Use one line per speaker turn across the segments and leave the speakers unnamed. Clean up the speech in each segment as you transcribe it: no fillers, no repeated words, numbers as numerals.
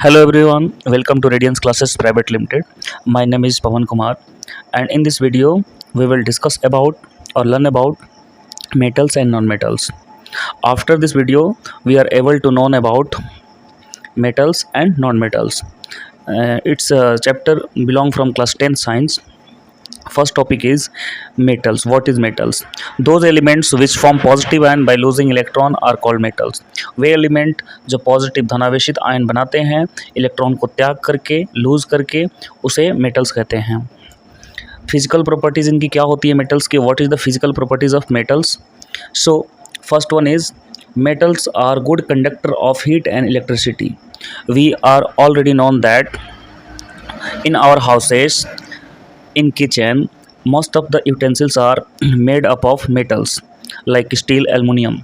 Hello everyone, welcome to Radiance Classes Private Limited. My name is Pawan Kumar, and in this video we will discuss about or learn about metals and non-metals. After this video we are able to know about metals and non-metals. It's a chapter belong from class 10 science. First topic is metals. What is metals? Those elements which form positive ion by losing electron are called metals. Way element जो positive धनावेशित ion बनाते हैं electron को त्याग करके loose करके उसे metals कहते हैं. फिजिकल प्रॉपर्टीज इनकी क्या होती है मेटल्स की? What is the physical properties of metals? So first one is metals are good conductor of heat and electricity. We are already known that in our houses, in kitchen, most of the utensils are made up of metals like steel, aluminum,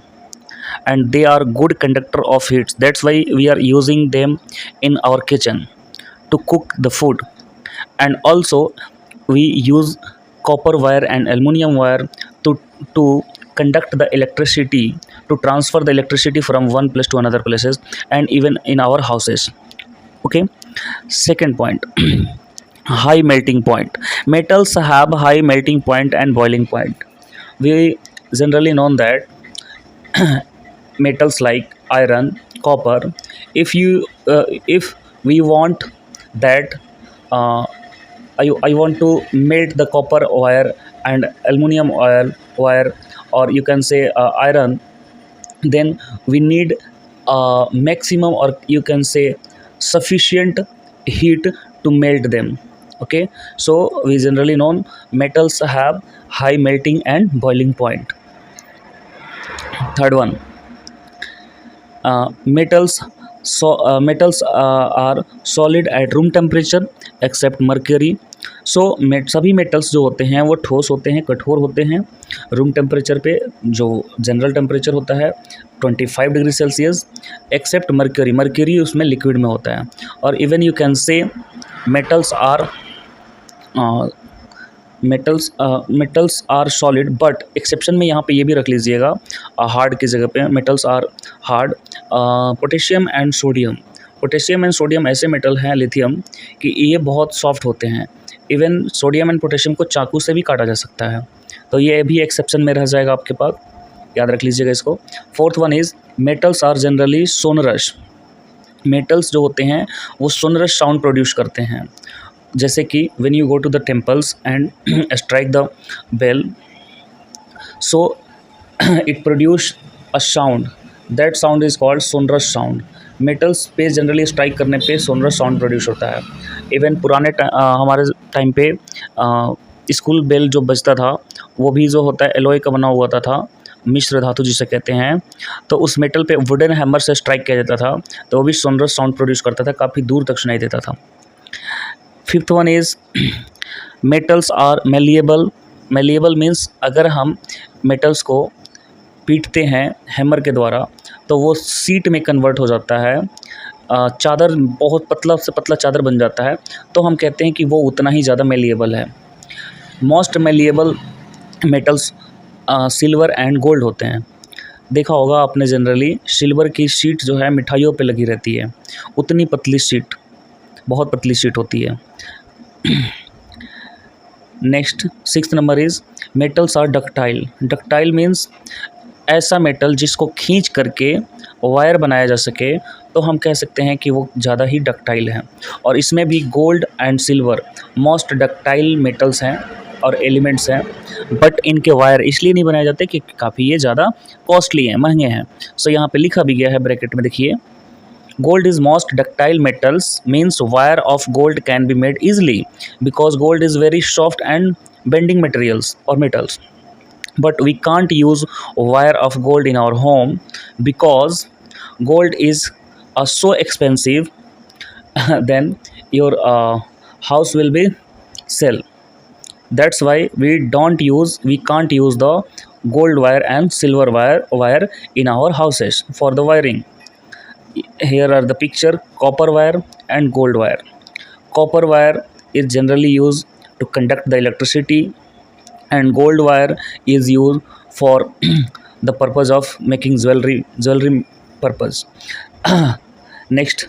and they are good conductor of heat. That's why we are using them in our kitchen to cook the food. And also we use copper wire and aluminum wire to conduct the electricity, to transfer the electricity from one place to another places, and even in our houses. Okay, second point. High melting point. Metals have high melting point and boiling point. We generally know that metals like iron, copper, if we want that I want to melt the copper wire and aluminum wire, or you can say iron, then we need maximum, or you can say sufficient heat to melt them. Okay, so we generally know metals have high melting and boiling point. Third one, metals are solid at room temperature except mercury. सो सभी metals जो होते हैं वो ठोस होते हैं, कठोर होते हैं रूम टेम्परेचर पे, जो जनरल टेम्परेचर होता है 25 degree Celsius, except mercury. Mercury उसमें लिक्विड में होता है. और even you can say metals are solid, but exception में यहाँ पे ये भी रख लीजिएगा हार्ड की जगह पे. Metals are hard. Potassium and sodium ऐसे मेटल हैं, लिथियम, कि ये बहुत सॉफ्ट होते हैं. इवन सोडियम एंड पोटेशियम को चाकू से भी काटा जा सकता है, तो ये भी एक्सेप्शन में रह जाएगा आपके पास, याद रख लीजिएगा इसको. Fourth one is metals are generally sonorous. Metals जो होते हैं वो सोनरस साउंड प्रोड्यूस करते हैं, जैसे कि when you go to the temples and strike the bell, so it produce a sound. That sound is called sonorous sound. Metals पे generally strike करने पे सोनरस साउंड प्रोड्यूस होता है. इवन पुराने हमारे टाइम पे स्कूल बेल जो बजता था वो भी जो होता है एलॉय का बना हुआ था, मिश्र धातु जिसे कहते हैं. तो उस मेटल पे वुडन हैमर से स्ट्राइक किया जाता था, तो वो भी सोनरस साउंड प्रोड्यूस करता था, काफ़ी दूर तक सुनाई देता था. Fifth one is metals are malleable. Malleable means अगर हम मेटल्स को पीटते हैं हैमर के द्वारा तो वो सीट में कन्वर्ट हो जाता है, चादर, बहुत पतला से पतला चादर बन जाता है, तो हम कहते हैं कि वो उतना ही ज़्यादा मेलिएबल है. Most malleable metals silver and gold होते हैं. देखा होगा आपने, जनरली सिल्वर की शीट जो है मिठाइयों पे लगी रहती है, उतनी पतली शीट, बहुत पतली शीट होती है. Next sixth number is metals are ductile. Ductile means ऐसा मेटल जिसको खींच करके वायर बनाया जा सके, तो हम कह सकते हैं कि वो ज़्यादा ही डक्टाइल है. और इसमें भी gold and silver most ductile metals हैं और एलिमेंट्स हैं, बट इनके वायर इसलिए नहीं बनाए जाते कि काफ़ी ये ज़्यादा कॉस्टली हैं, महंगे हैं. सो यहाँ पे लिखा भी गया है ब्रैकेट में, देखिए, gold is most ductile metals, means wire of gold can be made easily because gold is very soft and bending materials or metals. But we can't use wire of gold in our home because gold is so expensive then your house will be sell. That's why we can't use the gold wire and silver wire in our houses for the wiring. Here are the picture: copper wire and gold wire. Copper wire is generally used to conduct the electricity, and gold wire is used for the purpose of making jewelry purpose. Next,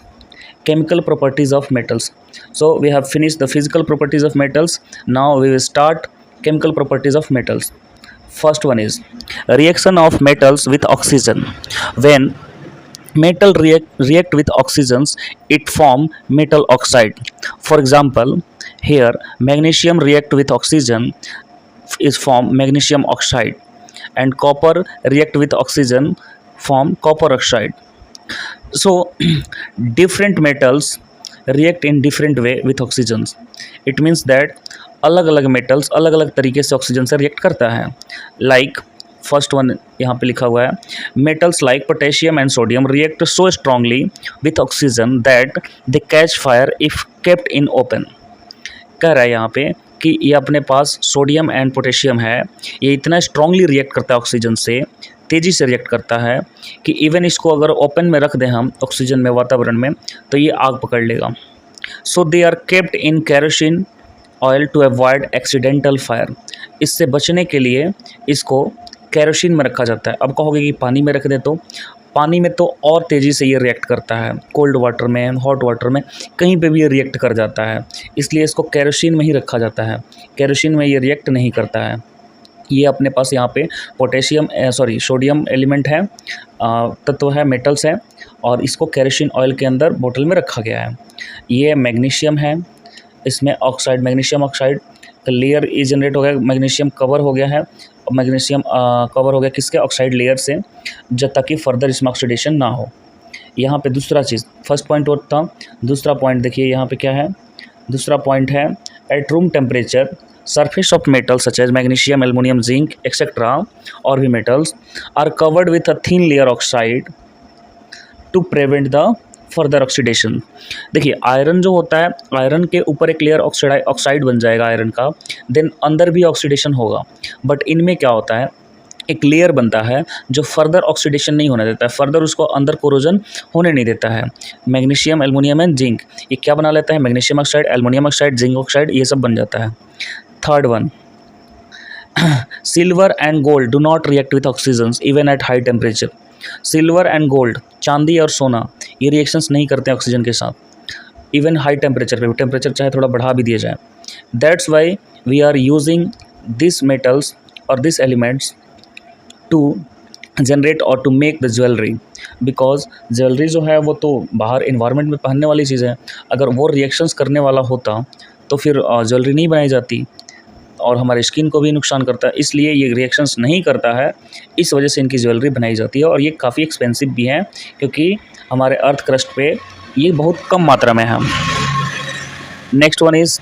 chemical properties of metals. So we have finished the physical properties of metals. Now we will start chemical properties of metals. First one is reaction of metals with oxygen. When metal react with oxygens, it form metal oxide. For example, here magnesium react with oxygen is form magnesium oxide, and copper react with oxygen form copper oxide. So different metals react in different way with oxygens. It means that अलग अलग metals अलग अलग तरीके से oxygen से react करता है. Like first one यहाँ पे लिखा हुआ है, metals like potassium and sodium react so strongly with oxygen that they catch fire if kept in open. कह रहा है यहाँ पे कि ये अपने पास सोडियम एंड पोटेशियम है, ये इतना स्ट्रांगली रिएक्ट करता है ऑक्सीजन से, तेज़ी से रिएक्ट करता है कि इवन इसको अगर ओपन में रख दें हम ऑक्सीजन में, वातावरण में, तो ये आग पकड़ लेगा. So they are kept in kerosene oil to avoid accidental fire. इससे बचने के लिए इसको केरोसिन में रखा जाता है. अब कहोगे कि पानी में रख दे, तो पानी में तो और तेज़ी से ये रिएक्ट करता है, कोल्ड वाटर में, हॉट वाटर में, कहीं पे भी ये रिएक्ट कर जाता है. इसलिए इसको केरोसिन में ही रखा जाता है. केरोसिन में ये रिएक्ट नहीं करता है. ये अपने पास यहाँ पे पोटेशियम सोडियम एलिमेंट है, तत्व है, मेटल्स है, और इसको केरोसिन ऑयल के अंदर बोतल में रखा गया है. ये मैग्नीशियम है, इसमें ऑक्साइड, मैग्नीशियम ऑक्साइड का लेयर ये जनरेट हो गया, मैग्नीशियम कवर हो गया है. मैग्नीशियम कवर हो गया किसके, ऑक्साइड लेयर से, जब तक कि फर्दर इसमें ऑक्सीडेशन ना हो. यहाँ पे दूसरा चीज़, फर्स्ट पॉइंट और था, दूसरा पॉइंट देखिए यहाँ पे क्या है. दूसरा पॉइंट है at room temperature surface of metals such as magnesium, aluminum, zinc, etc. और भी metals are covered with a thin layer oxide to prevent the further oxidation. देखिए आयरन जो होता है, आयरन के ऊपर एक लेयर ऑक्साइड बन जाएगा आयरन का, देन अंदर भी ऑक्सीडेशन होगा. बट इनमें क्या होता है, एक लेयर बनता है जो फर्दर ऑक्सीडेशन नहीं होने देता है, फर्दर उसको अंदर कोरोजन होने नहीं देता है. मैग्नीशियम, एल्युमिनियम एंड जिंक ये क्या बना लेता है, magnesium oxide, aluminium oxide, zinc oxide, ये सब बन जाता है. Third one, silver and gold do not react with oxygens even at high temperature. Silver and gold, चांदी और सोना, ये रिएक्शंस नहीं करते हैं ऑक्सीजन के साथ, इवन हाई टेम्परेचर पे, टेम्परेचर चाहे थोड़ा बढ़ा भी दिया जाए. That's why we are using this metals और दिस एलिमेंट्स टू जनरेट और to make the jewellery. Because jewellery जो है वो तो बाहर इन्वायरमेंट में पहनने वाली चीज़ है, अगर वो रिएक्शंस करने वाला होता तो फिर ज्वेलरी नहीं बनाई जाती, और हमारे स्किन को भी नुकसान करता है. इसलिए ये रिएक्शंस नहीं करता है, इस वजह से इनकी ज्वेलरी बनाई जाती है, और ये काफ़ी एक्सपेंसिव भी है क्योंकि हमारे अर्थ क्रस्ट पे ये बहुत कम मात्रा में है. Next one is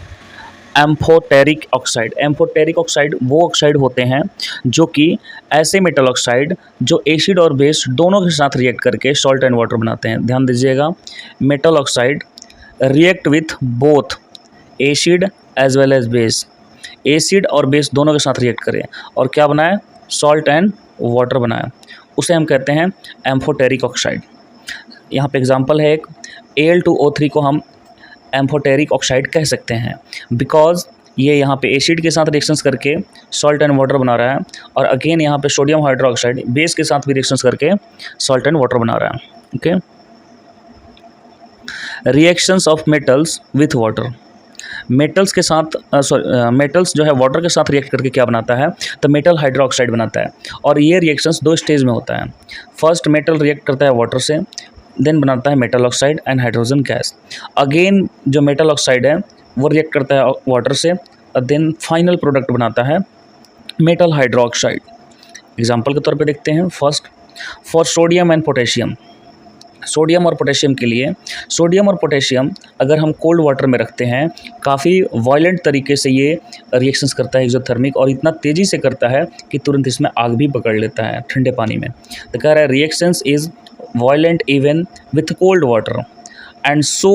amphoteric oxide. Amphoteric oxide वो ऑक्साइड होते हैं जो कि ऐसे मेटल ऑक्साइड जो एसिड और बेस दोनों के साथ रिएक्ट करके सॉल्ट एंड वाटर बनाते हैं. ध्यान दीजिएगा, metal oxide react with both acid as well as base. Acid और बेस दोनों के साथ रिएक्ट करें और क्या बनाए, सॉल्ट एंड वाटर बनाए, उसे हम कहते हैं एम्फोटेरिक ऑक्साइड. यहाँ पे एग्जांपल है एक, Al2O3 को हम एम्फोटेरिक ऑक्साइड कह सकते हैं, बिकॉज ये यहाँ पे एसिड के साथ रिएक्शंस करके सॉल्ट एंड वाटर बना रहा है, और अगेन यहाँ पे सोडियम हाइड्रोक्साइड बेस के साथ भी रिएक्शंस करके सॉल्ट एंड वाटर बना रहा है. Okay, reactions of metals with water. Metals के साथ मेटल्स जो है वाटर के साथ रिएक्ट करके क्या बनाता है, तो मेटल हाइड्रोक्साइड बनाता है. और ये रिएक्शंस दो स्टेज में होता है. फर्स्ट मेटल रिएक्ट करता है वाटर से, देन बनाता है metal oxide and hydrogen gas. Again जो मेटल ऑक्साइड है वो रिएक्ट करता है वाटर से, और देन फाइनल प्रोडक्ट बनाता है मेटल हाइड्रोक्साइड. एग्जाम्पल के तौर पे देखते हैं. First, for sodium and potassium. Sodium और पोटेशियम के लिए, सोडियम और पोटेशियम अगर हम कोल्ड वाटर में रखते हैं, काफ़ी वायलेंट तरीके से ये रिएक्शंस करता है एक्सोथर्मिक, और इतना तेज़ी से करता है कि तुरंत इसमें आग भी पकड़ लेता है ठंडे पानी में. तो कह रहा है reactions is violent even with cold water and so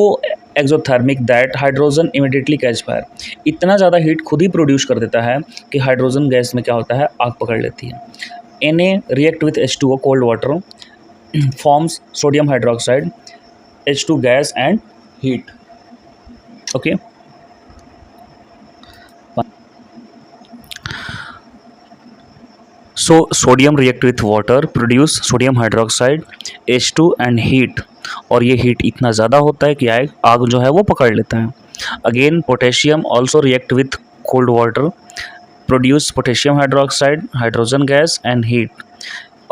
exothermic that hydrogen immediately catch fire. इतना ज़्यादा हीट खुद ही प्रोड्यूस कर देता है कि हाइड्रोजन गैस में क्या होता है, आग पकड़ लेती है. Na react with H2O cold water forms sodium hydroxide, H2 gas and heat. Okay. So sodium react with water produce sodium hydroxide H2 and heat, और ये हीट इतना ज़्यादा होता है कि आग जो है वो पकड़ लेता है। Again potassium also react with cold water produce potassium hydroxide, hydrogen gas and heat,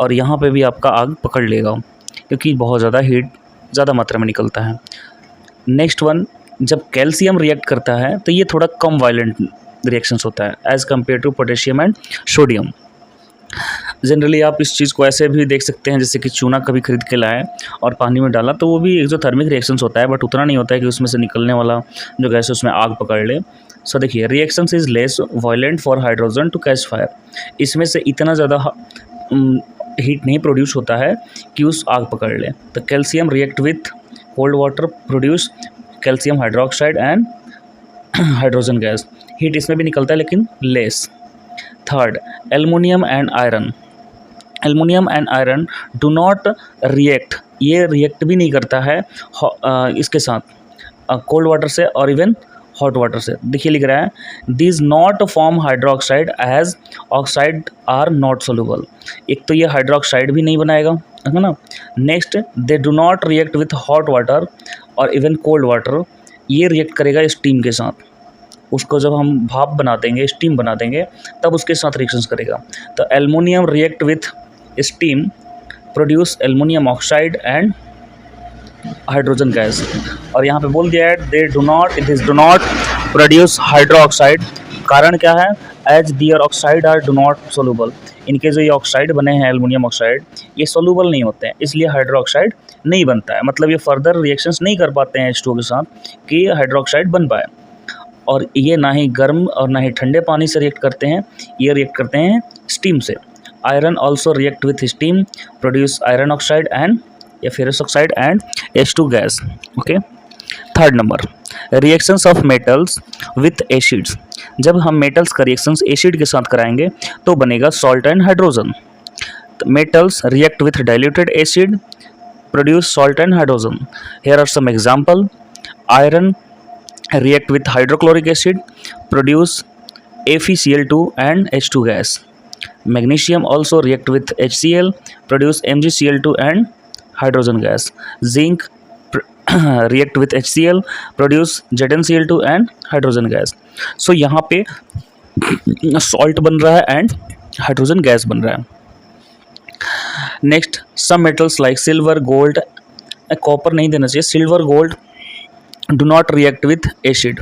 और यहाँ पे भी आपका आग पकड़ लेगा क्योंकि बहुत ज़्यादा हीट ज़्यादा मात्रा में निकलता है। नेक्स्ट वन, जब कैल्शियम रिएक्ट करता है तो ये थोड़ा कम वायलेंट रिएक्शंस होता है as compare to potassium and sodium. Generally आप इस चीज़ को ऐसे भी देख सकते हैं जैसे कि चूना कभी खरीद के लाए और पानी में डाला तो वो भी एक्सोथर्मिक रिएक्शंस होता है, बट उतना नहीं होता है कि उसमें से निकलने वाला जो गैस है उसमें आग पकड़ ले। सो देखिए, reactions is less violent for hydrogen to catch fire, इसमें से इतना ज़्यादा हीट नहीं प्रोड्यूस होता है कि उस आग पकड़ ले। तो calcium react with cold water produce calcium hydroxide and hydrogen gas, heat इसमें भी निकलता है लेकिन less. Third, aluminium and iron, aluminium and iron do not react, ये रिएक्ट भी नहीं करता है इसके साथ कोल्ड वाटर से और इवन हॉट वाटर से। देखिए लिख रहा है this not form hydroxide as oxide are not soluble, एक तो ये हाइड्रोक्साइड भी नहीं बनाएगा, है ना। Next, they do not react with hot water और इवन कोल्ड वाटर, ये रिएक्ट करेगा स्टीम के साथ, उसको जब हम भाप बना देंगे, स्टीम बना देंगे, तब उसके साथ रिएक्शंस करेगा। तो aluminium react with steam produce aluminium oxide and hydrogen gas, और यहाँ पे बोल दिया है they do not produce hydroxide, कारण क्या है, as their oxide are do not soluble, इनके जो ये ऑक्साइड बने हैं एल्युमिनियम ऑक्साइड ये सोल्यूबल नहीं होते हैं, इसलिए हाइड्रो ऑक्साइड नहीं बनता है, मतलब ये फर्दर रिएक्शंस नहीं कर पाते हैं H2O के साथ कि हाइड्रो ऑक्साइड बन पाए। और ये ना ही गर्म और ना ही ठंडे पानी से रिएक्ट करते हैं, ये रिएक्ट करते हैं स्टीम से। Iron also react with steam produce iron oxide and या ferrous oxide and H2 gas. Okay, third number, reactions of metals with acids, जब हम मेटल्स का रिएक्शंस एसिड के साथ कराएंगे तो बनेगा salt and hydrogen. Metals react with diluted acid produce salt and hydrogen, here are some example, iron react with hydrochloric acid produce FeCl2 and H2 gas. Magnesium also react with HCl produce MgCl2 and hydrogen gas. Zinc react with HCl produce ZnCl2 and hydrogen gas. So यहाँ पे salt बन रहा है and hydrogen gas बन रहा है। Next, some metals like silver, gold, copper नहीं देना चाहिए, silver, gold do not react with acid,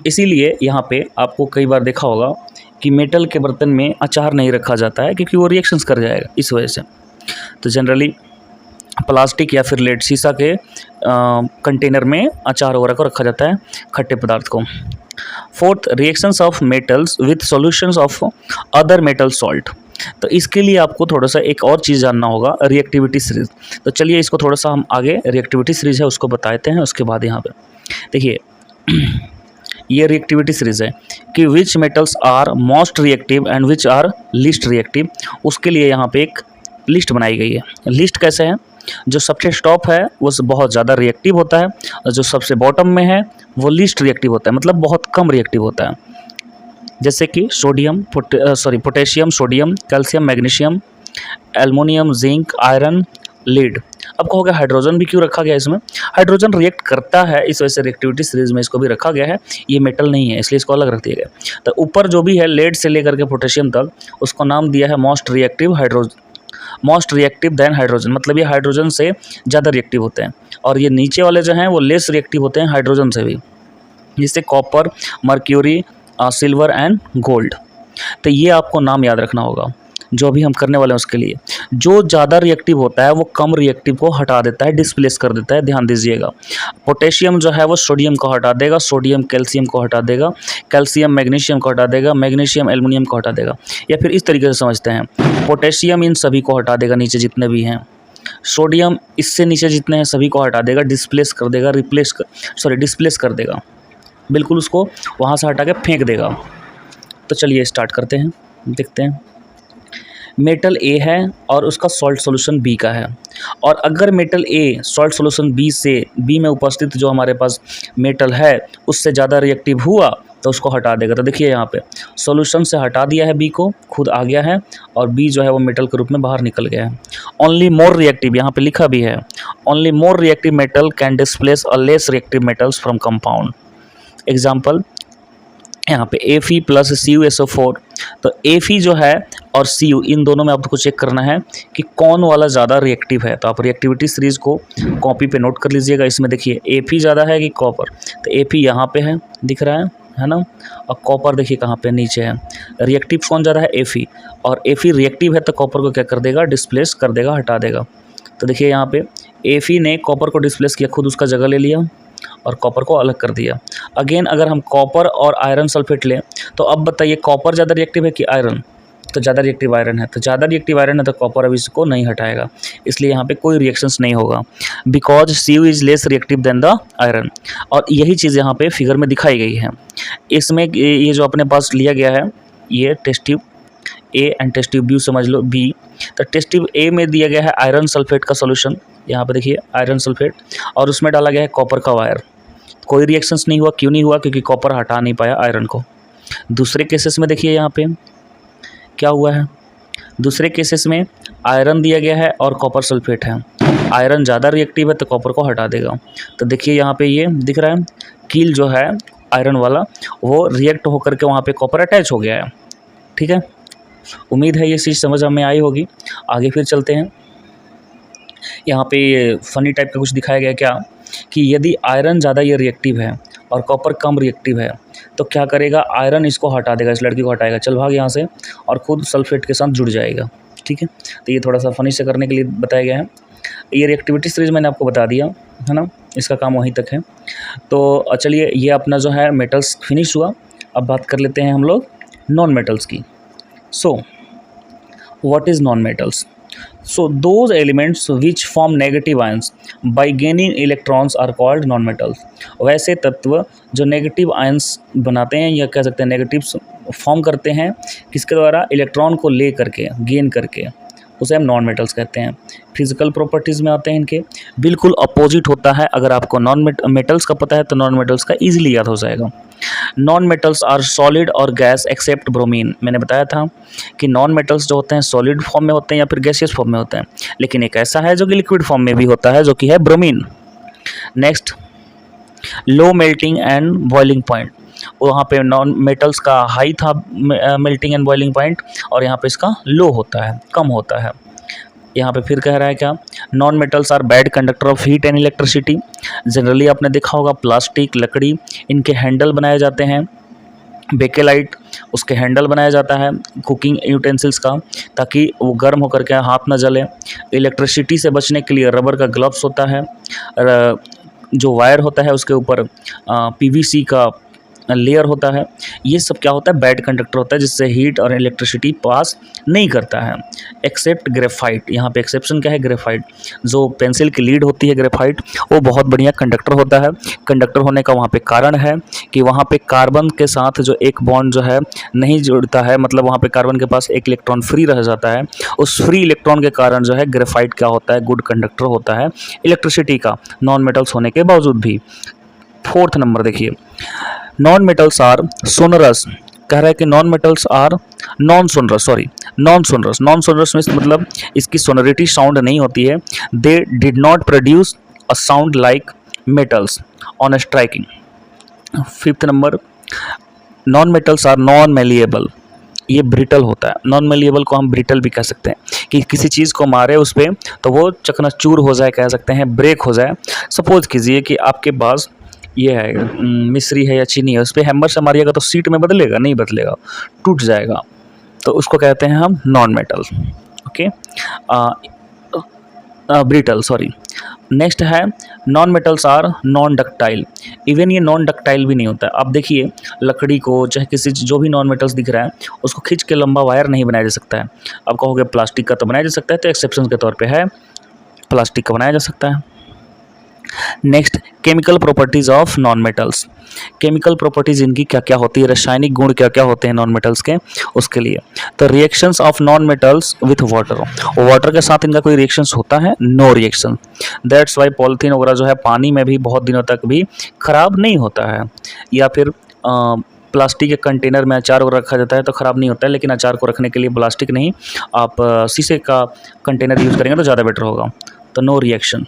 इसीलिए यहाँ पे आपको कई बार देखा होगा कि मेटल के बर्तन में अचार नहीं रखा जाता है क्योंकि वो रिएक्शंस कर जाएगा इस वजह से। तो जनरली प्लास्टिक या फिर लेड शीशा के कंटेनर में अचार वगैरह को रखा जाता है, खट्टे पदार्थ को। Fourth, reactions of metals with solutions of other metal salt, तो इसके लिए आपको थोड़ा सा एक और चीज़ जानना होगा, रिएक्टिविटी सीरीज। तो चलिए इसको थोड़ा सा हम आगे रिएक्टिविटी सीरीज है उसको बताते हैं, उसके बाद यहाँ पे देखिए ये रिएक्टिविटी सीरीज है कि which metals are most reactive and which are least reactive, उसके लिए यहाँ पे एक लिस्ट बनाई गई है। लिस्ट कैसे है, जो सबसे टॉप है वो बहुत ज़्यादा रिएक्टिव होता है और जो सबसे बॉटम में है वो लीस्ट रिएक्टिव होता है, मतलब बहुत कम रिएक्टिव होता है। जैसे कि potassium, sodium, calcium, magnesium, aluminium, zinc, iron, lead. अब कहोगे हाइड्रोजन भी क्यों रखा गया इसमें, हाइड्रोजन रिएक्ट करता है इस वजह से रिएक्टिविटी सीरीज में इसको भी रखा गया है, ये मेटल नहीं है इसलिए इसको अलग रख दिया गया। तो ऊपर जो भी है लेड से लेकर के पोटेशियम तक उसको नाम दिया है मोस्ट रिएक्टिव देन हाइड्रोजन, मतलब ये हाइड्रोजन से ज़्यादा रिएक्टिव होते हैं, और ये नीचे वाले जो हैं वो लेस रिएक्टिव होते हैं हाइड्रोजन से भी, जिससे copper, mercury, silver and gold. तो ये आपको नाम याद रखना होगा जो भी हम करने वाले हैं उसके लिए। जो ज़्यादा रिएक्टिव होता है वो कम रिएक्टिव को हटा देता है, डिस्प्लेस कर देता है, ध्यान दीजिएगा। पोटेशियम जो है वो सोडियम को हटा देगा, सोडियम कैल्शियम को हटा देगा, कैल्शियम मैग्नीशियम को हटा देगा, मैग्नीशियम एल्युमिनियम को हटा देगा। या फिर इस तरीके से समझते हैं, पोटेशियम इन सभी को हटा देगा नीचे जितने भी हैं, सोडियम इससे नीचे जितने हैं सभी को हटा देगा, डिस्प्लेस कर देगा, डिस्प्लेस कर देगा, बिल्कुल उसको वहाँ से हटा के फेंक देगा। तो चलिए स्टार्ट करते हैं, देखते हैं। मेटल ए है और उसका सॉल्ट सॉल्यूशन बी का है, और अगर metal A salt solution B में उपस्थित जो हमारे पास मेटल है उससे ज़्यादा रिएक्टिव हुआ तो उसको हटा देगा। तो देखिए यहाँ पे सॉल्यूशन से हटा दिया है बी को, खुद आ गया है और बी जो है वो मेटल के रूप में बाहर निकल गया है। ओनली मोर रिएक्टिव, यहाँ पे लिखा भी है, only more reactive metal can displace a less reactive metals from compound. Example यहाँ पे Fe प्लस CuSO4, तो Fe जो है और Cu इन दोनों में आपको चेक करना है कि कौन वाला ज़्यादा रिएक्टिव है। तो आप रिएक्टिविटी सीरीज़ को कॉपी पे नोट कर लीजिएगा। इसमें देखिए Fe ज़्यादा है कि कॉपर, तो Fe यहाँ पे है, दिख रहा है ना, और कॉपर देखिए कहाँ पे नीचे है। रिएक्टिव कौन ज़्यादा है? Fe, और Fe रिएक्टिव है तो कॉपर को क्या कर देगा? डिस्प्लेस कर देगा, हटा देगा। तो देखिए यहाँ पे Fe ने कॉपर को डिस्प्लेस किया, खुद उसका जगह ले लिया और कॉपर को अलग कर दिया। अगेन अगर हम कॉपर और आयरन सल्फेट लें तो अब बताइए कॉपर ज़्यादा रिएक्टिव है कि आयरन? तो ज़्यादा रिएक्टिव आयरन है, तो ज़्यादा रिएक्टिव आयरन है तो कॉपर अब इसको नहीं हटाएगा, इसलिए यहाँ पे कोई रिएक्शंस नहीं होगा, because Cu is less reactive than the iron. और यही चीज़ यहाँ पे फिगर में दिखाई गई है। इसमें ये जो अपने पास लिया गया है, ये test tube A and test tube B समझ लो बी। तो टेस्ट ट्यूब ए में दिया गया है आयरन सल्फेट का सॉल्यूशन, यहाँ पे देखिए आयरन सल्फेट, और उसमें डाला गया है कॉपर का वायर। कोई रिएक्शंस नहीं हुआ, क्यों नहीं हुआ? क्योंकि कॉपर हटा नहीं पाया आयरन को। दूसरे केसेस में देखिए यहाँ पे क्या हुआ है, दूसरे केसेस में आयरन दिया गया है और कॉपर सल्फेट है, आयरन ज़्यादा रिएक्टिव है तो कॉपर को हटा देगा। तो देखिए यहाँ पे ये दिख रहा है, कील जो है आयरन वाला वो रिएक्ट होकर के वहाँ पे कॉपर अटैच हो गया है। ठीक है, उम्मीद है ये चीज़ समझ में आई होगी। आगे फिर चलते हैं। यहाँ पे फनी टाइप का कुछ दिखाया गया क्या, कि यदि आयरन ज़्यादा ये रिएक्टिव है और कॉपर कम रिएक्टिव है तो क्या करेगा? आयरन इसको हटा देगा, इस लड़की को हटाएगा, चल भाग यहाँ से, और खुद सल्फेट के साथ जुड़ जाएगा। ठीक है, तो ये थोड़ा सा फनी से करने के लिए बताया गया है। ये रिएक्टिविटी सीरीज मैंने आपको बता दिया है ना, इसका काम वहीं तक है। तो चलिए ये अपना जो है मेटल्स फिनिश हुआ। अब बात कर लेते हैं हम लोग नॉन मेटल्स की। So what is non metals? So those elements which form negative ions by gaining electrons are called non-metals। वैसे तत्व जो नेगेटिव आयंस बनाते हैं या कह सकते हैं नेगेटिव फॉर्म करते हैं, किसके द्वारा? इलेक्ट्रॉन को ले करके, गेन करके, उसे हम नॉन मेटल्स कहते हैं। फिजिकल प्रॉपर्टीज़ में आते हैं इनके, बिल्कुल अपोजिट होता है। अगर आपको नॉन मेटल्स का पता है तो नॉन मेटल्स का ईजिली याद हो जाएगा। नॉन मेटल्स आर सॉलिड और गैस एक्सेप्ट ब्रोमीन। मैंने बताया था कि नॉन मेटल्स जो होते हैं सॉलिड फॉर्म में होते हैं या फिर गैसियस फॉर्म में होते हैं, लेकिन एक ऐसा है जो कि लिक्विड फॉर्म में भी होता है, जो कि है bromine. Next, low melting and boiling point. वहाँ पे नॉन मेटल्स का हाई था मेल्टिंग एंड बॉइलिंग पॉइंट, और यहाँ पे इसका लो होता है, कम होता है। यहाँ पे फिर कह रहा है क्या? Non metals are bad conductor of heat and electricity. Generally आपने देखा होगा प्लास्टिक, लकड़ी, इनके हैंडल बनाए जाते हैं। बेकेलाइट, उसके हैंडल बनाया जाता है कुकिंग यूटेंसिल्स का, ताकि वो गर्म होकर के हाथ न जले। इलेक्ट्रिसिटी से बचने के लिए रबर का ग्लव्स होता है। जो वायर होता है उसके ऊपर PVC का लेयर होता है। ये सब क्या होता है? बैड कंडक्टर होता है, जिससे हीट और इलेक्ट्रिसिटी पास नहीं करता है। एक्सेप्ट ग्रेफाइट, यहाँ पे एक्सेप्शन क्या है? ग्रेफाइट, जो पेंसिल की लीड होती है ग्रेफाइट, वो बहुत बढ़िया कंडक्टर होता है। कंडक्टर होने का वहाँ पे कारण है कि वहाँ पे कार्बन के साथ जो एक बॉन्ड जो है नहीं जुड़ता है, मतलब वहाँ पे कार्बन के पास एक इलेक्ट्रॉन फ्री रह जाता है। उस फ्री इलेक्ट्रॉन के कारण जो है ग्रेफाइट क्या होता है? गुड कंडक्टर होता है इलेक्ट्रिसिटी का, नॉन मेटल्स होने के बावजूद भी। 4th नंबर देखिए, नॉन मेटल्स आर सोनरस। कह रहा है कि non metals are non sonorous, non sonorous में मतलब इसकी सोनरिटी साउंड नहीं होती है। They did not produce a sound like metals on striking. 5th number, non metals are non malleable. ये ब्रिटल होता है। नॉन मेलिएबल को हम ब्रिटल भी कह सकते हैं कि किसी चीज़ को मारे उस पर तो वो चकनाचूर हो जाए, कह सकते हैं ब्रेक हो जाए। सपोज कीजिए कि आपके पास ये है मिश्री है या चीनी है, उस पर हैमर से मारिएगा तो सीट में बदलेगा? नहीं बदलेगा, टूट जाएगा। तो उसको कहते हैं हम non metal. Okay, brittle, sorry. Next है non metals are non ductile. Even ये नॉन डक्टाइल भी नहीं होता है। आप देखिए लकड़ी को, चाहे किसी जो भी नॉन मेटल्स दिख रहा है, उसको खींच के लंबा वायर नहीं बनाया जा सकता है। आप कहोगे प्लास्टिक का तो बनाया जा सकता है, तो एक्सेप्शन के तौर पे है, प्लास्टिक का बनाया जा सकता है। Next, chemical properties of non metals. Chemical properties इनकी क्या क्या होती है, रासायनिक गुण क्या क्या होते हैं नॉन मेटल्स के, उसके लिए। तो reactions of non metals with water, water के साथ इनका कोई रिएक्शंस होता है? No reaction. That's why polythene वगैरह जो है पानी में भी बहुत दिनों तक भी खराब नहीं होता है। या फिर प्लास्टिक के कंटेनर में अचार को रखा जाता है तो ख़राब नहीं होता है, लेकिन अचार को रखने के लिए प्लास्टिक नहीं, आप शीशे का कंटेनर यूज़ करेंगे तो ज़्यादा बेटर होगा। तो नो रिएक्शन।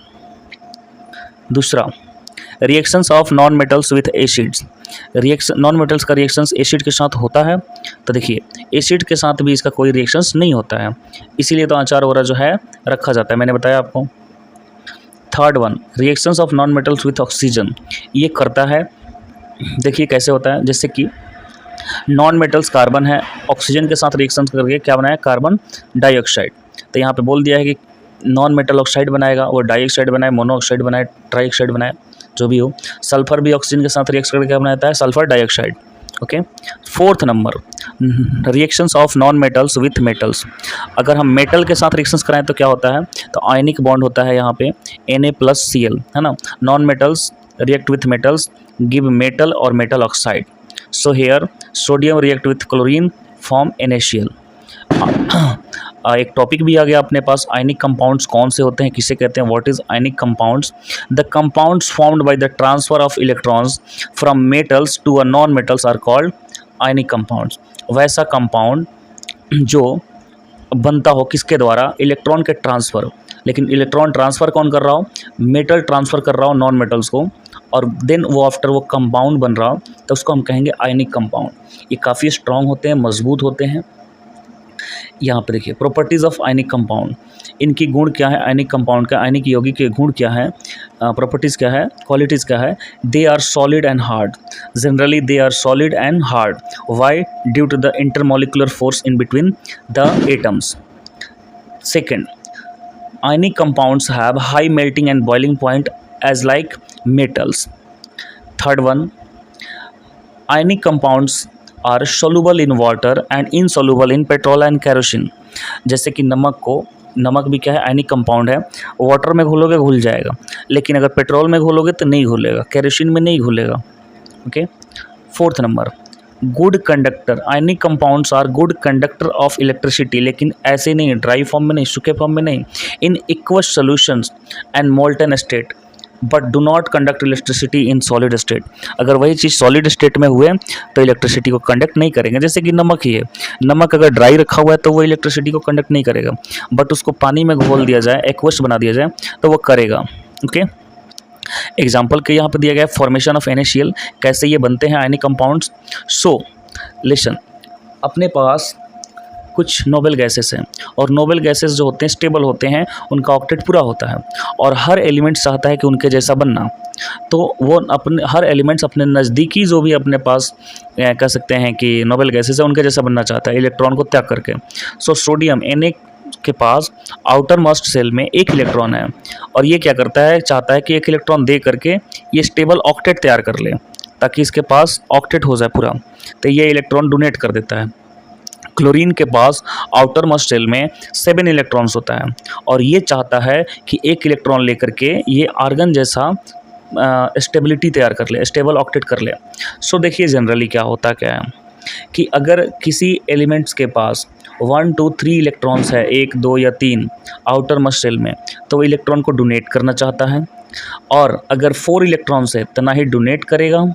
दूसरा, reactions of non metals with acids. Reaction, non metals का रिएक्शंस एसिड के साथ होता है, तो देखिए एसिड के साथ भी इसका कोई रिएक्शंस नहीं होता है, इसीलिए तो अचार वगैरह जो है रखा जाता है, मैंने बताया आपको। Third one, reactions of non metals with oxygen. ये करता है, देखिए कैसे होता है, जैसे कि नॉन मेटल्स कार्बन है, ऑक्सीजन के साथ रिएक्शन करके क्या बनाया, कार्बन डाइऑक्साइड। तो यहाँ पे बोल दिया है कि नॉन मेटल ऑक्साइड बनाएगा, वो डाइऑक्साइड बनाए, मोनोऑक्साइड बनाए, ट्राइऑक्साइड बनाए, जो भी हो। सल्फर भी ऑक्सीजन के साथ रिएक्ट करके क्या बनाता है, sulphur dioxide. Okay. Fourth number, reactions of non metals with metals. अगर हम मेटल के साथ रिएक्शंस कराएं तो क्या होता है, तो आयनिक बॉन्ड होता है यहाँ पे Na+Cl, है ना। Non metals react with metals give metal और metal oxide. So here sodium react with chlorine form NaCl। एक टॉपिक भी आ गया अपने पास, आयनिक कंपाउंड्स कौन से होते हैं, किसे कहते हैं, what is ionic compounds. The compounds formed by the transfer of electrons from metals to a non metals are called ionic compounds. वैसा कंपाउंड जो बनता हो किसके द्वारा, इलेक्ट्रॉन के ट्रांसफ़र, लेकिन इलेक्ट्रॉन ट्रांसफ़र कौन कर रहा हो, मेटल ट्रांसफ़र कर रहा हो नॉन मेटल्स को, और देन वो आफ्टर वो कंपाउंड बन रहा हो तो उसको हम कहेंगे आयनिक कंपाउंड। ये काफ़ी स्ट्रॉन्ग होते हैं, मजबूत होते हैं। यहाँ पे देखिए प्रॉपर्टीज़ ऑफ आयनिक कंपाउंड, इनकी गुण क्या है, आयनिक कंपाउंड का, आयनिक यौगिक के गुण क्या है, प्रॉपर्टीज़ क्या है, क्वालिटीज़ क्या है। They are solid and hard, generally they are solid and hard. Why, due to the intermolecular force in between the atoms. Second, ionic compounds have high melting and boiling point as like metals. Third one, ionic compounds are soluble in water and insoluble in petrol and kerosene। जैसे कि नमक भी क्या है, ionic compound है, water में घोलोगे घुल जाएगा, लेकिन अगर पेट्रोल में घोलोगे तो नहीं घुलेगा, केरोसिन में नहीं घुलेगा। Okay. Fourth number, good conductor, ionic compounds are good conductor of electricity, लेकिन ऐसे नहीं, ड्राई फॉर्म में नहीं, सूखे फॉर्म में नहीं, in aqueous solutions and molten state, but do not conduct electricity in solid state. अगर वही चीज़ सॉलिड स्टेट में हुए तो इलेक्ट्रिसिटी को कंडक्ट नहीं करेंगे। जैसे कि नमक ही है, नमक अगर ड्राई रखा हुआ है तो वो इलेक्ट्रिसिटी को कंडक्ट नहीं करेगा, बट उसको पानी में घोल दिया जाए, एक्वस बना दिया जाए तो वो करेगा। ओके। एग्जाम्पल के यहाँ पर दिया गया है फॉर्मेशन ऑफ NaCl, कैसे ये बनते हैं आयनिक कंपाउंड्स। सो लिसन, अपने पास कुछ नोबल गैसेस हैं, और नोबल गैसेस जो होते हैं स्टेबल होते हैं, उनका ऑक्टेट पूरा होता है, और हर एलिमेंट चाहता है कि उनके जैसा बनना, तो वो अपने हर एलिमेंट्स अपने नज़दीकी जो भी अपने पास कह सकते हैं कि नोबल गैसेस है उनके जैसा बनना चाहता है, इलेक्ट्रॉन को त्याग करके। सो सोडियम Na के पास आउटर मोस्ट सेल में एक इलेक्ट्रॉन है, और ये क्या करता है, चाहता है कि एक इलेक्ट्रॉन दे करके ये स्टेबल ऑक्टेट तैयार कर ले, ताकि इसके पास ऑक्टेट हो जाए पूरा, तो ये इलेक्ट्रॉन डोनेट कर देता है। क्लोरीन के पास आउटर मोस्ट शेल में 7 इलेक्ट्रॉन्स होता है, और ये चाहता है कि एक इलेक्ट्रॉन लेकर के ये आर्गन जैसा स्टेबिलिटी तैयार कर ले, स्टेबल ऑक्टेट कर ले। सो देखिए जनरली क्या होता क्या है कि अगर किसी एलिमेंट्स के पास 1 2 3 इलेक्ट्रॉन्स है, 1 2 या 3 आउटर मोस्ट शेल में, तो वो इलेक्ट्रॉन को डोनेट करना चाहता है, और अगर 4 इलेक्ट्रॉन्स है तो ना ही डोनेट करेगा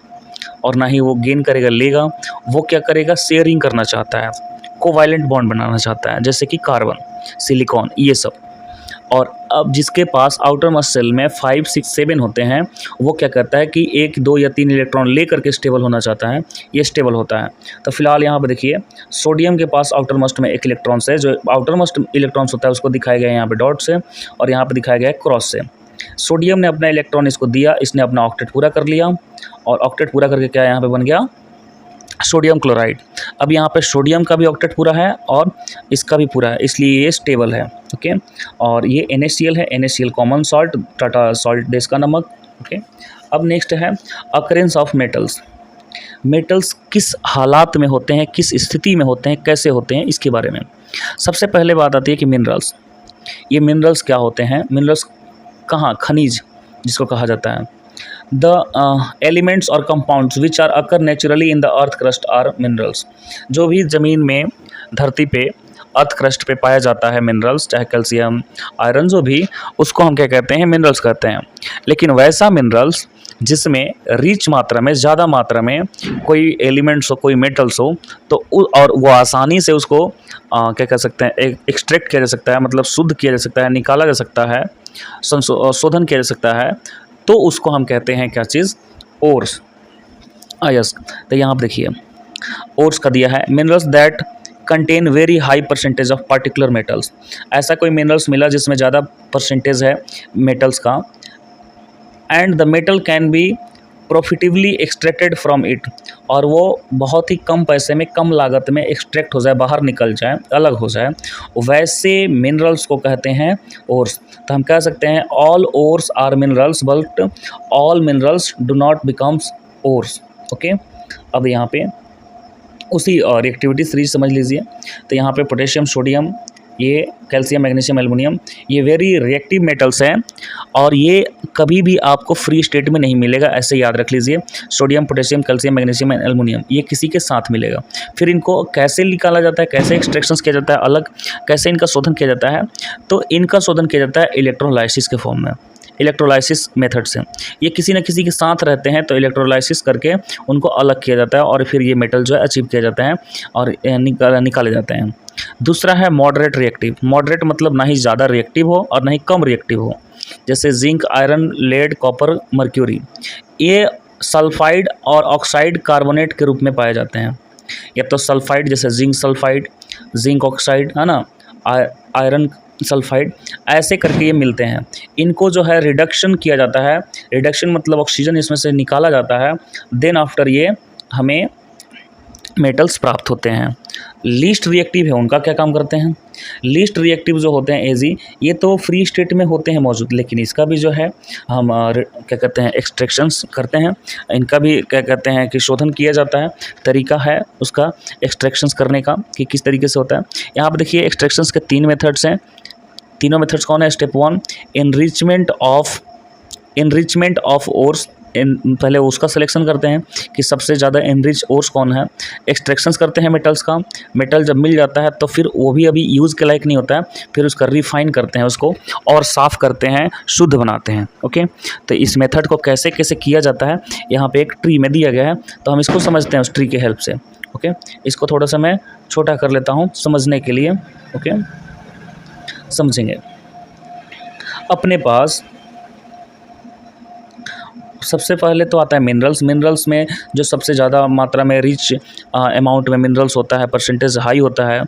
और ना ही वो गेन करेगा, लेगा, वो क्या करेगा, शेयरिंग करना चाहता है, कोवैलेंट बॉन्ड बनाना चाहता है, जैसे कि कार्बन, सिलिकॉन, ये सब। और अब जिसके पास आउटर मोस्ट शेल में 5 6 7 होते हैं, वो क्या करता है कि 1 2 या 3 इलेक्ट्रॉन ले करके स्टेबल होना चाहता है, ये स्टेबल होता है। तो फिलहाल यहाँ पे देखिए सोडियम के पास आउटर मोस्ट में 1 इलेक्ट्रॉन्स है, जो आउटर मोस्ट इलेक्ट्रॉन्स होता है उसको दिखाया गया है यहाँ पे डॉट से, और यहाँ पे दिखाया गया है क्रॉस से। सोडियम ने अपना इलेक्ट्रॉन इसको दिया, इसने अपना ऑक्टेट पूरा कर लिया, और ऑक्टेट पूरा करके क्या यहाँ पे बन गया, सोडियम क्लोराइड। अब यहाँ पे सोडियम का भी ऑक्टेट पूरा है और इसका भी पूरा है, इसलिए ये स्टेबल है। ओके। और ये NaCl है, NaCl common salt, Tata salt देश का नमक। ओके। अब नेक्स्ट है अकरेंस ऑफ मेटल्स। मेटल्स किस हालात में होते हैं, किस स्थिति में होते हैं, कैसे होते हैं, इसके बारे में सबसे पहले बात आती है कि मिनरल्स। ये मिनरल्स क्या होते हैं, मिनरल्स कहाँ, खनिज जिसको कहा जाता है। द एलिमेंट्स और compounds which are occur naturally in the earth crust are minerals. जो भी ज़मीन में, धरती पे, अर्थ क्रस्ट पे पाया जाता है मिनरल्स, चाहे कैल्शियम, आयरन, जो भी, उसको हम क्या कहते हैं, मिनरल्स कहते हैं। लेकिन वैसा मिनरल्स जिसमें रिच मात्रा में, ज़्यादा मात्रा में कोई एलिमेंट्स हो, कोई मेटल्स हो, तो और वो आसानी से उसको क्या कह सकते हैं, एक्सट्रैक्ट किया जा सकता है, मतलब शुद्ध किया जा सकता है, निकाला जा सकता है, शोधन किया जा सकता है, तो उसको हम कहते हैं क्या चीज़, ओर्स। यस, तो यहाँ पर देखिए ओर्स का दिया है, minerals that contain very high percentage of particular metals. ऐसा कोई मिनरल्स मिला जिसमें ज़्यादा परसेंटेज है मेटल्स का, and the metal can be profitably extracted from it, और वो बहुत ही कम पैसे में, कम लागत में एक्सट्रैक्ट हो जाए, बाहर निकल जाए, अलग हो जाए, वैसे मिनरल्स को कहते हैं ओर्स। तो हम कह सकते हैं all ores are minerals but all minerals do not becomes ores. Okay, अब यहाँ पे उसी रिएक्टिविटी सीरीज समझ लीजिए। तो यहाँ पे पोटेशियम, सोडियम, ये कैल्शियम, मैग्नीशियम, एल्युमिनियम, ये वेरी रिएक्टिव मेटल्स हैं और ये कभी भी आपको फ्री स्टेट में नहीं मिलेगा, ऐसे याद रख लीजिए। Sodium, potassium, calcium, magnesium, aluminium, ये किसी के साथ मिलेगा। फिर इनको कैसे निकाला जाता है, कैसे एक्सट्रैक्शंस किया जाता है, अलग कैसे इनका शोधन किया जाता है, तो इनका शोधन किया जाता है इलेक्ट्रोलाइसिस के फॉर्म में, इलेक्ट्रोलाइसिस मेथड से। ये किसी न किसी के साथ रहते हैं, तो इलेक्ट्रोलाइसिस करके उनको अलग किया जाता है और फिर ये मेटल जो है अचीव किया जाता है और निकाले जाते हैं। दूसरा है मॉडरेट रिएक्टिव। मॉडरेट मतलब ना ही ज़्यादा रिएक्टिव हो और ना ही कम रिएक्टिव हो, जैसे zinc, iron, lead, copper, mercury. ये सल्फाइड और ऑक्साइड कार्बोनेट के रूप में पाए जाते हैं। या तो सल्फाइड जैसे जिंक सल्फाइड, जिंक ऑक्साइड, है ना, आयरन सल्फाइड, ऐसे करके ये मिलते हैं। इनको जो है रिडक्शन किया जाता है, रिडक्शन मतलब ऑक्सीजन इसमें से निकाला जाता है, देन आफ्टर ये हमें मेटल्स प्राप्त होते हैं। लीस्ट रिएक्टिव है, उनका क्या काम करते हैं? लीस्ट रिएक्टिव जो होते हैं एजी, ये तो फ्री स्टेट में होते हैं मौजूद, लेकिन इसका भी जो है हम क्या कहते हैं एक्सट्रैक्शंस करते हैं, इनका भी क्या कहते हैं कि शोधन किया जाता है। तरीका है उसका एक्सट्रैक्शंस करने का कि किस तरीके से होता है। यहाँ पर देखिए एक्सट्रैक्शंस के 3 मेथड्स हैं। तीनों मेथड्स कौन है? Step 1 enrichment of ores. पहले उसका सिलेक्शन करते हैं कि सबसे ज़्यादा एनरिच ओर्स कौन है। एक्सट्रैक्शंस करते हैं मेटल्स का। मेटल जब मिल जाता है तो फिर वो भी अभी यूज़ के लायक नहीं होता है, फिर उसका रिफाइन करते हैं उसको और साफ़ करते हैं, शुद्ध बनाते हैं। ओके, तो इस मेथड को कैसे कैसे किया जाता है यहाँ पे एक ट्री में दिया गया है, तो हम इसको समझते हैं उस ट्री के हेल्प से। ओके, इसको थोड़ा सा मैं छोटा कर लेता हूँ समझने के लिए। ओके, समझेंगे। अपने पास सबसे पहले तो आता है मिनरल्स। मिनरल्स में जो सबसे ज़्यादा मात्रा में रिच अमाउंट में मिनरल्स होता है, परसेंटेज हाई होता है,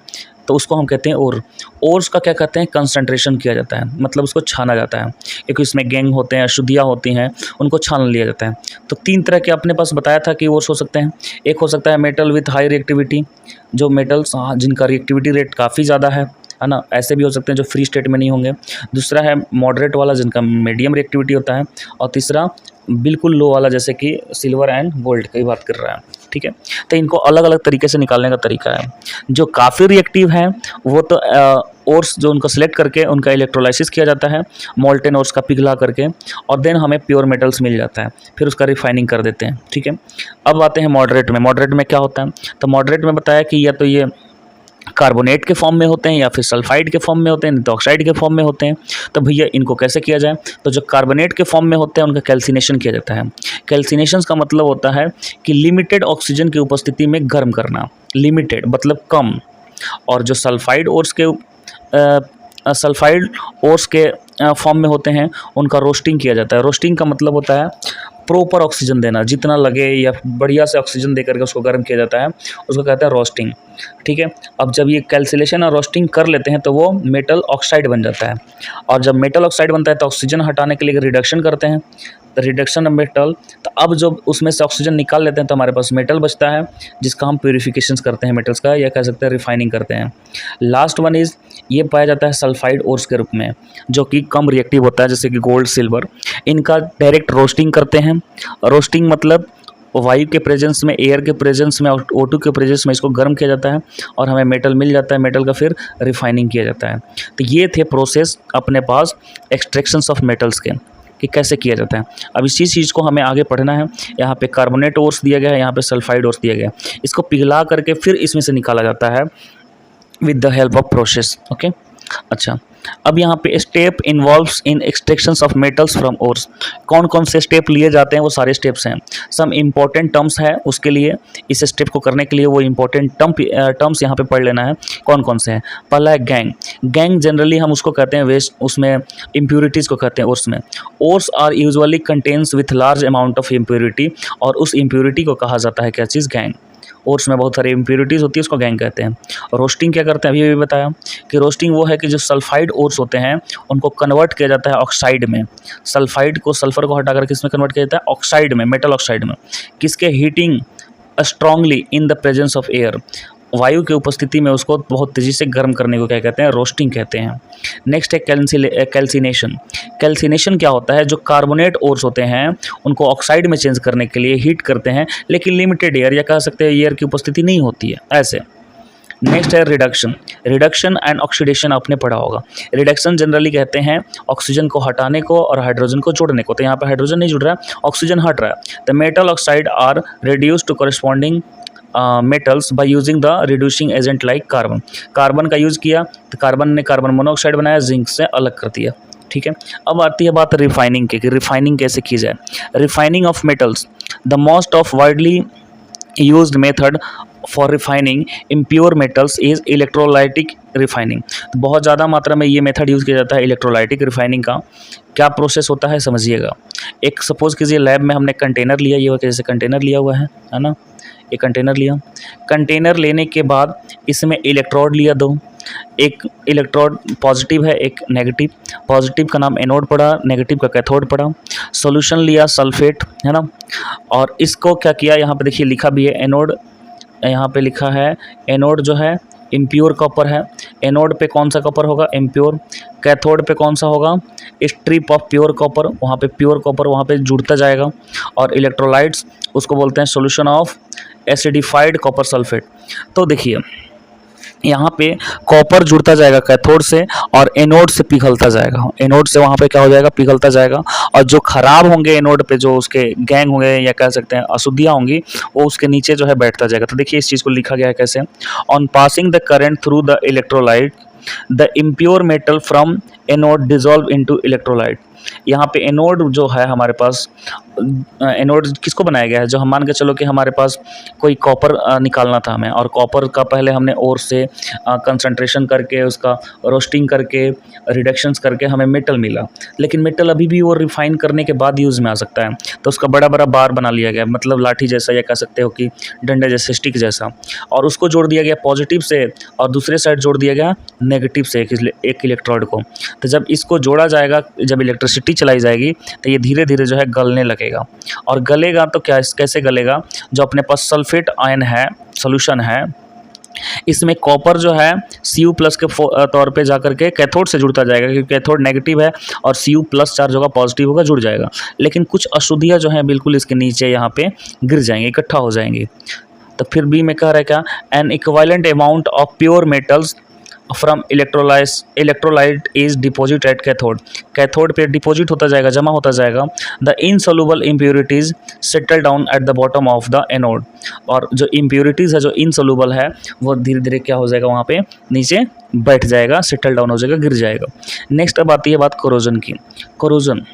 तो उसको हम कहते हैं ओर। ओर्स का क्या कहते हैं? कंसंट्रेशन किया जाता है, मतलब उसको छाना जाता है, क्योंकि इसमें गैंग होते हैं, अशुद्धियाँ होती हैं, उनको छान लिया जाता है। तो 3 तरह के अपने पास बताया था कि ओर्स हो सकते हैं। एक हो सकता है मेटल विथ हाई रिएक्टिविटी, जो मेटल्स जिनका रिएक्टिविटी रेट काफ़ी ज़्यादा है ना, ऐसे भी हो सकते हैं जो फ्री स्टेट में नहीं होंगे। दूसरा है मॉडरेट वाला, जिनका मीडियम रिएक्टिविटी होता है। और तीसरा बिल्कुल लो वाला, जैसे कि सिल्वर एंड गोल्ड की बात कर रहा है। ठीक है, तो इनको अलग अलग तरीके से निकालने का तरीका है। जो काफ़ी रिएक्टिव हैं वो तो ओर्स जो उनको सिलेक्ट करके उनका इलेक्ट्रोलाइसिस किया जाता है, मोल्टेन ओर्स का पिघला करके, और देन हमें प्योर मेटल्स मिल जाता है, फिर उसका रिफाइनिंग कर देते हैं। ठीक है, अब आते हैं मॉडरेट में। मॉडरेट में क्या होता है? तो मॉडरेट में बताया कि या तो ये कार्बोनेट के फॉर्म में होते हैं या फिर सल्फाइड के फॉर्म में होते हैं, नहीं तो ऑक्साइड के फॉर्म में होते हैं। तो भैया इनको कैसे किया जाए? तो जो कार्बोनेट के फॉर्म में होते हैं उनका कैल्सिनेशन किया जाता है। कैल्सिनेशन का मतलब होता है कि लिमिटेड ऑक्सीजन की उपस्थिति में गर्म करना, लिमिटेड मतलब कम। और जो सल्फाइड ओर्स के फॉर्म में होते हैं उनका रोस्टिंग किया जाता है। रोस्टिंग का मतलब होता है प्रॉपर ऑक्सीजन देना, जितना लगे या बढ़िया से ऑक्सीजन दे करके उसको गर्म किया जाता है, उसको कहते हैं रोस्टिंग। ठीक है, अब जब ये कैल्सिलेशन और रोस्टिंग कर लेते हैं तो वो मेटल ऑक्साइड बन जाता है। और जब मेटल ऑक्साइड बनता है तो ऑक्सीजन हटाने के लिए रिडक्शन करते हैं, तो रिडक्शन ऑफ मेटल। तो अब जब उसमें से ऑक्सीजन निकाल लेते हैं तो हमारे पास मेटल बचता है, जिसका हम प्यूरिफिकेशन करते हैं मेटल्स का, या कह सकते हैं रिफाइनिंग करते हैं। लास्ट वन इज़, ये पाया जाता है सल्फाइड ओर्स के रूप में, जो कि कम रिएक्टिव होता है, जैसे कि गोल्ड, सिल्वर। इनका डायरेक्ट रोस्टिंग करते हैं। रोस्टिंग मतलब वायु के प्रेजेंस में, एयर के प्रेजेंस में, O2 के प्रेजेंस में इसको गर्म किया जाता है और हमें मेटल मिल जाता है। मेटल का फिर रिफाइनिंग किया जाता है। तो ये थे प्रोसेस अपने पास एक्सट्रैक्शंस ऑफ मेटल्स के, कि कैसे किया जाता है। अब इसी चीज़ को हमें आगे पढ़ना है। यहाँ पे कार्बोनेट ओर्स दिया गया है, यहाँ पे सल्फाइड ओर्स दिया गया है। इसको पिघला करके फिर इसमें से निकाला जाता है with the help of process. Okay, अच्छा, अब यहाँ पे step involves in extractions of metals from ores. कौन कौन से स्टेप लिए जाते हैं, वो सारे स्टेप्स हैं। सम इम्पॉर्टेंट टर्म्स है उसके लिए, इस स्टेप को करने के लिए वो इम्पॉर्टेंट टर्म्स यहाँ पे पढ़ लेना है। कौन कौन से हैं? पहला है गैंग। गैंग जनरली हम उसको कहते हैं वेस्ट, उसमें इम्प्यूरिटीज़ को कहते हैं ओर्स में। Ores are usually contains with large amount of impurity, और उस इम्प्यूरिटी को कहा जाता है क्या चीज़? गैंग। ओर्स में बहुत सारी इम्प्यूरिटीज़ होती है, उसको गैंग कहते हैं। रोस्टिंग क्या करते हैं, अभी भी बताया कि रोस्टिंग वो है कि जो सल्फाइड ओर्स होते हैं उनको कन्वर्ट किया जाता है ऑक्साइड में। सल्फाइड को, सल्फर को हटाकर किस में कन्वर्ट किया जाता है? ऑक्साइड में, मेटल ऑक्साइड में। किसके? Heating strongly in the presence of air, वायु की उपस्थिति में उसको बहुत तेज़ी से गर्म करने को क्या कहते हैं? रोस्टिंग कहते हैं। नेक्स्ट है कैल्सिनेशन। कैल्सिनेशन क्या होता है? जो कार्बोनेट ओर्स होते हैं उनको ऑक्साइड में चेंज करने के लिए हीट करते हैं, लेकिन लिमिटेड एयर, या कह सकते हैं एयर की उपस्थिति नहीं होती है ऐसे। नेक्स्ट है रिडक्शन। रिडक्शन एंड ऑक्सीडेशन आपने पढ़ा होगा। रिडक्शन जनरली कहते हैं ऑक्सीजन को हटाने को और हाइड्रोजन को जोड़ने को। तो यहाँ पे हाइड्रोजन नहीं जुड़ रहा है, ऑक्सीजन हट रहा है। The metal oxide are reduce to corresponding metals by using the reducing agent like carbon. Carbon का यूज़ किया तो कार्बन ने कार्बन मोनोऑक्साइड बनाया, जिंक से अलग कर दिया। ठीक है, अब आती है बात रिफाइनिंग की, कि रिफाइनिंग कैसे की जाए। Refining of metals, the most of widely used method for refining impure metals is electrolytic refining. तो बहुत ज़्यादा मात्रा में ये मेथड यूज़ किया जाता है इलेक्ट्रोलाइटिक रिफाइनिंग का। क्या प्रोसेस होता है समझिएगा। एक सपोज़ कीजिए लैब में हमने कंटेनर लिया, ये जैसे कंटेनर लिया हुआ है ना, एक कंटेनर लिया। कंटेनर लेने के बाद इसमें इलेक्ट्रोड लिया दो, एक इलेक्ट्रोड पॉजिटिव है, एक नेगेटिव। पॉजिटिव का नाम एनोड पड़ा, नेगेटिव का कैथोड पड़ा। सॉल्यूशन लिया सल्फेट, है ना, और इसको क्या किया, यहाँ पे देखिए लिखा भी है एनोड, यहाँ पे लिखा है एनोड जो है इम्प्योर कॉपर है। एनोड पे कौन सा कॉपर होगा? इम्प्योर। कैथोड पे कौन सा होगा? स्ट्रिप ऑफ प्योर कॉपर, वहाँ पे प्योर कॉपर वहाँ पे जुड़ता जाएगा। और इलेक्ट्रोलाइट्स उसको बोलते हैं solution of acidified copper sulphate. तो देखिए यहाँ पे कॉपर जुड़ता जाएगा कैथोड से और एनोड से पिघलता जाएगा। एनोड से वहाँ पे क्या हो जाएगा? पिघलता जाएगा। और जो खराब होंगे एनोड पे, जो उसके गैंग होंगे या कह सकते हैं अशुद्धियाँ होंगी, वो उसके नीचे जो है बैठता जाएगा। तो देखिए इस चीज़ को लिखा गया है कैसे, on passing the current through the electrolyte the impure metal from anode dissolve into electrolyte. यहाँ पे एनोड जो है हमारे पास, एनोड किसको बनाया गया है? जो हम मान के चलो कि हमारे पास कोई कॉपर निकालना था हमें, और कॉपर का पहले हमने ओर से कंसंट्रेशन करके, उसका रोस्टिंग करके, रिडक्शंस करके हमें मेटल मिला। लेकिन मेटल अभी भी वो रिफाइन करने के बाद यूज़ में आ सकता है। तो उसका बड़ा बड़ा बार बना लिया गया, मतलब लाठी जैसा, या कह सकते हो कि डंडे जैसे, स्टिक जैसा, और उसको जोड़ दिया गया पॉजिटिव से, और दूसरे साइड जोड़ दिया गया नेगेटिव से एक इलेक्ट्रोड को। तो जब इसको जोड़ा जाएगा, जब इलेक्ट्रिसिटी चलाई जाएगी, तो ये धीरे धीरे जो है गलने लगेगा। और गलेगा तो क्या, कैसे गलेगा? जो अपने पास सल्फेट आयन है, सॉल्यूशन है, इसमें कॉपर जो है Cu+ के तौर पे जाकर के कैथोड से जुड़ता जाएगा, क्योंकि कैथोड नेगेटिव है और Cu+ चार्ज होगा, पॉजिटिव होगा, जुड़ जाएगा। लेकिन कुछ अशुद्धियाँ जो हैं बिल्कुल इसके नीचे यहाँ पे गिर जाएंगी, इकट्ठा हो जाएंगी। तो फिर बी में कह रहा है क्या? N equivalent amount of pure metals from electrolyte is deposit at cathode. Cathode पे डिपॉजिट होता जाएगा, जमा होता जाएगा। The insoluble impurities settle down at the bottom of the anode. और जो इम्प्योरिटीज़ है, जो इनसोल्यूबल है, वो धीरे धीरे क्या हो जाएगा? वहाँ पे नीचे बैठ जाएगा, सेटल डाउन हो जाएगा, गिर जाएगा। नेक्स्ट अब आती है बात कोरोजन की। कोरोजन,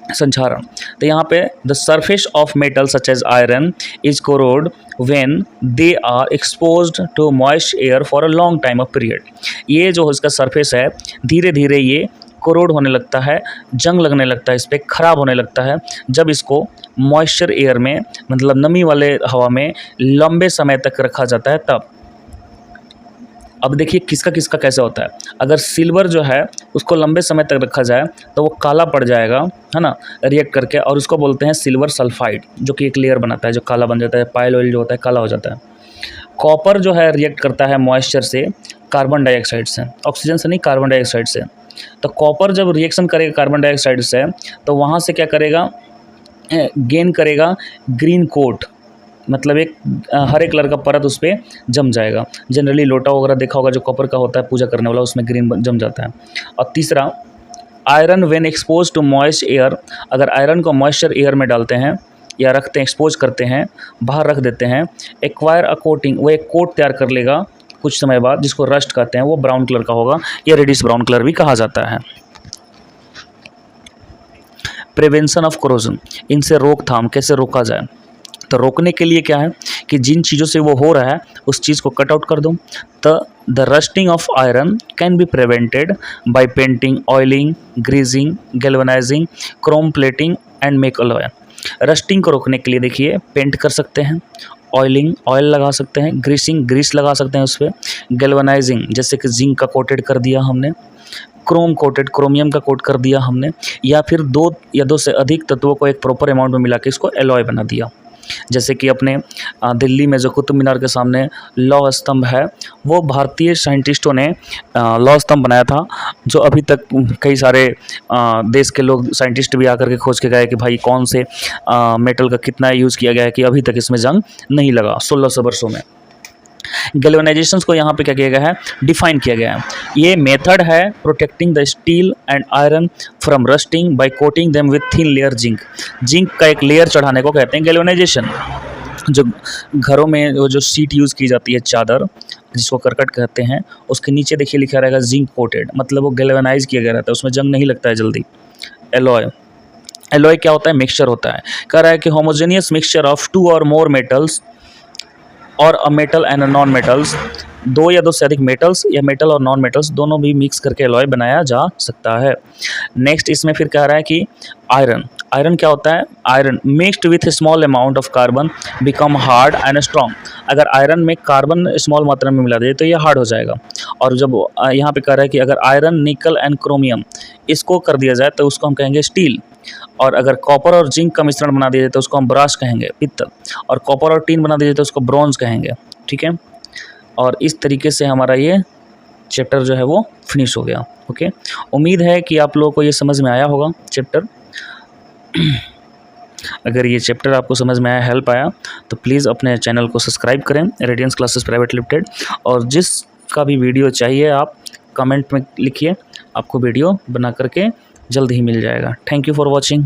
संक्षारण। तो यहाँ पे the surface of metal such as iron is corrode when they are exposed to moist air for a long time of period. ये जो इसका सरफेस है, धीरे धीरे ये कोरोड होने लगता है, जंग लगने लगता है, इस पर खराब होने लगता है, जब इसको मॉइस्चर एयर में, मतलब नमी वाले हवा में लंबे समय तक रखा जाता है तब। अब देखिए किसका किसका कैसे होता है। अगर सिल्वर जो है उसको लंबे समय तक रखा जाए तो वो काला पड़ जाएगा, है ना, रिएक्ट करके, और उसको बोलते हैं सिल्वर सल्फाइड, जो कि एक लेयर बनाता है, जो काला बन जाता है। पायल ऑयल जो होता है काला हो जाता है। कॉपर जो है रिएक्ट करता है मॉइस्चर से, कार्बन डाइऑक्साइड से, ऑक्सीजन से नहीं, कार्बन डाइऑक्साइड से। तो कॉपर जब रिएक्शन करेगा कार्बन डाइऑक्साइड से, तो वहाँ से क्या करेगा? गेन करेगा ग्रीन कोट, मतलब एक हरे कलर का परत उस पर जम जाएगा। जनरली लोटा वगैरह देखा होगा जो कॉपर का होता है पूजा करने वाला, उसमें ग्रीन जम जाता है। और तीसरा, iron when expose to moist air. अगर आयरन को मॉइस्चर एयर में डालते हैं या रखते हैं, एक्सपोज करते हैं, बाहर रख देते हैं, एक्वायर अ कोटिंग, वो एक कोट तैयार कर लेगा, कुछ समय बाद, जिसको रस्ट कहते हैं, वो ब्राउन कलर का होगा या रेडिश ब्राउन कलर भी कहा जाता है। प्रिवेंशन ऑफ कोरोजन, इनसे रोकथाम कैसे रोका जाए? तो रोकने के लिए क्या है कि जिन चीज़ों से वो हो रहा है उस चीज़ को कट आउट कर दो। तो the rusting of iron can be prevented by painting, oiling, greasing, galvanising, Chrome plating and make alloy. Rusting को रोकने के लिए देखिए पेंट कर सकते हैं, ऑयलिंग ऑयल लगा सकते हैं, ग्रीसिंग ग्रीस लगा सकते हैं उस पर, गैल्वेनाइजिंग जैसे कि जिंक का कोटेड कर दिया हमने, क्रोम कोटेड क्रोमियम का कोट कर दिया हमने, या फिर 2 या 2 से अधिक तत्वों को एक प्रॉपर अमाउंट में मिला के इसको एलॉय बना दिया। जैसे कि अपने दिल्ली में जो कुतुब मीनार के सामने लौह स्तंभ है, वो भारतीय साइंटिस्टों ने लौह स्तंभ बनाया था, जो अभी तक कई सारे देश के लोग साइंटिस्ट भी आकर के खोज के गए कि भाई कौन से मेटल का कितना यूज़ किया गया है कि अभी तक इसमें जंग नहीं लगा 1600 वर्षों में। गैल्वेनाइजेशन को यहाँ पे क्या किया गया है, डिफाइन किया गया है। ये मेथड है protecting the steel and iron from rusting by coating them with thin layer zinc. Zinc का एक लेयर चढ़ाने को कहते हैं गैल्वेनाइजेशन। जो घरों में वो जो शीट यूज़ की जाती है, चादर जिसको करकट कहते हैं, उसके नीचे देखिए लिखा रहेगा जिंक कोटेड, मतलब वो गैल्वेनाइज किया गया रहता है, उसमें जंग नहीं लगता है जल्दी। एलॉय, एलॉय क्या होता है, मिक्सचर होता है। कह रहा है कि होमोजेनियस मिक्सचर ऑफ 2 और मोर मेटल्स और a metal and non metals, 2 या 2 से अधिक मेटल्स या मेटल और नॉन मेटल्स दोनों भी मिक्स करके एलॉय बनाया जा सकता है। नेक्स्ट इसमें फिर कह रहा है कि आयरन, आयरन क्या होता है, iron mixed with small amount of carbon become hard and strong. अगर आयरन में कार्बन स्मॉल मात्रा में मिला दे तो ये हार्ड हो जाएगा। और जब यहाँ पे कह रहा है कि अगर आयरन, निकल एंड क्रोमियम इसको कर दिया जाए तो उसको हम कहेंगे स्टील। और अगर कॉपर और जिंक का मिश्रण बना दिया जाए तो उसको हम ब्रास कहेंगे, पित्तल। और कॉपर और टीन बना दिया जाए तो उसको ब्रॉन्ज कहेंगे। ठीक है, और इस तरीके से हमारा ये चैप्टर जो है वो फिनिश हो गया। ओके, उम्मीद है कि आप लोगों को ये समझ में आया होगा चैप्टर। अगर ये चैप्टर आपको समझ में आया, हेल्प आया, तो प्लीज़ अपने चैनल को सब्सक्राइब करें, रेडियंस क्लासेस प्राइवेट लिमिटेड। और जिसका भी वीडियो चाहिए आप कमेंट में लिखिए, आपको वीडियो बना करके जल्द ही मिल जाएगा। Thank you for watching.